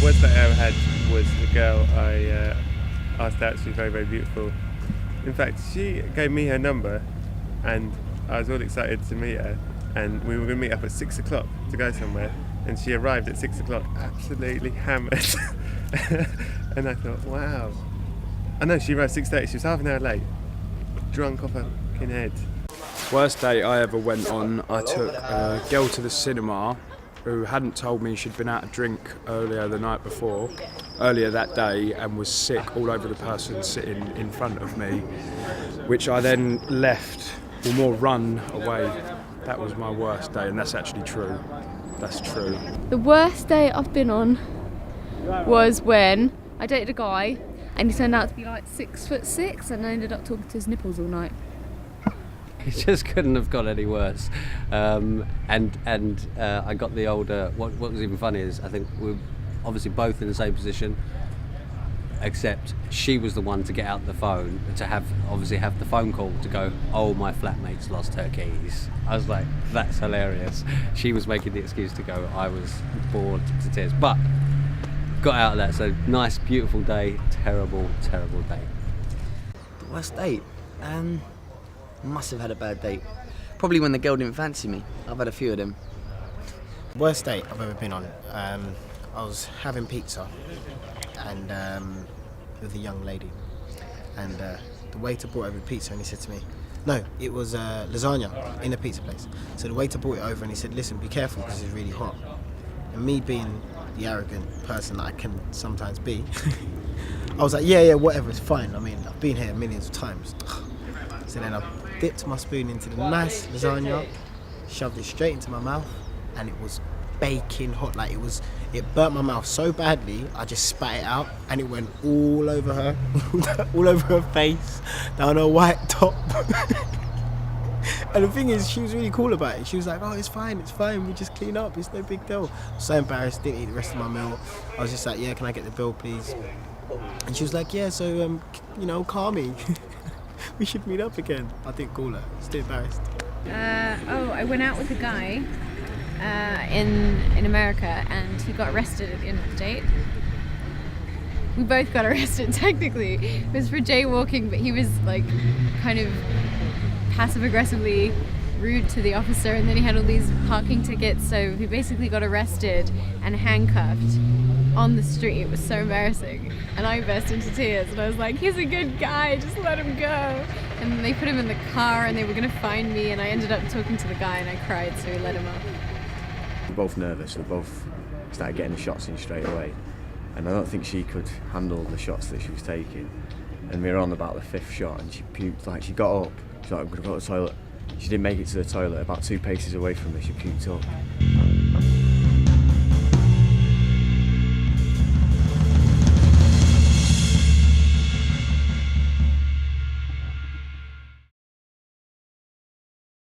worst date I ever had was the girl I asked out. She was very, very beautiful. In fact, she gave me her number and I was all excited to meet her, and we were going to meet up at 6 o'clock to go somewhere, and she arrived at 6 o'clock absolutely hammered. And I thought, wow. I know, she arrived 6:30, she was half an hour late, drunk off her fucking head. Worst date I ever went on, I took a girl to the cinema who hadn't told me she'd been out a drink earlier that day, and was sick all over the person sitting in front of me, which I then left, or more run away. That was my worst day, and that's actually true. That's true. The worst date I've been on was when I dated a guy and he turned out to be like 6'6", and I ended up talking to his nipples all night. It just couldn't have got any worse. I got the older. What was even funny is I think we're obviously both in the same position, except she was the one to get out the phone to have the phone call to go, oh, my flatmate's lost her keys. I was like, that's hilarious. She was making the excuse to go. I was bored to tears, but got out of that. So nice, beautiful day. Terrible day. The worst date? Must have had a bad date. Probably when the girl didn't fancy me. I've had a few of them. Worst date I've ever been on. I was having pizza and with a young lady, and the waiter brought over the pizza and he said to me, no, it was lasagna in a pizza place. So the waiter brought it over and he said, listen, be careful because it's really hot. And me being the arrogant person that I can sometimes be, I was like, yeah, whatever, it's fine. I mean, I've been here millions of times. So then I dipped my spoon into the nice lasagna, shoved it straight into my mouth, and it was baking hot. Like it burnt my mouth so badly, I just spat it out, and it went all over her, all over her face, down her white top. And the thing is, she was really cool about it. She was like, oh, it's fine, we just clean up, it's no big deal. So embarrassed, didn't eat the rest of my meal. I was just like, yeah, can I get the bill, please? And she was like, yeah, so, call me. We should meet up again. I didn't call her, still embarrassed. I went out with a guy in America, and he got arrested at the end of the date. We both got arrested technically. It was for jaywalking, but he was like kind of passive aggressively rude to the officer, and then he had all these parking tickets, so he basically got arrested and handcuffed on the street. It was so embarrassing, and I burst into tears and I was like, he's a good guy, just let him go. And then they put him in the car and they were going to find me, and I ended up talking to the guy and I cried, so we let him off. We're both nervous, we both started getting the shots in straight away, and I don't think she could handle the shots that she was taking, and we were on about the fifth shot and she puked. Like, she got up, she's like, I'm going to go to the toilet. She didn't make it to the toilet. About 2 paces away from me, she puked up.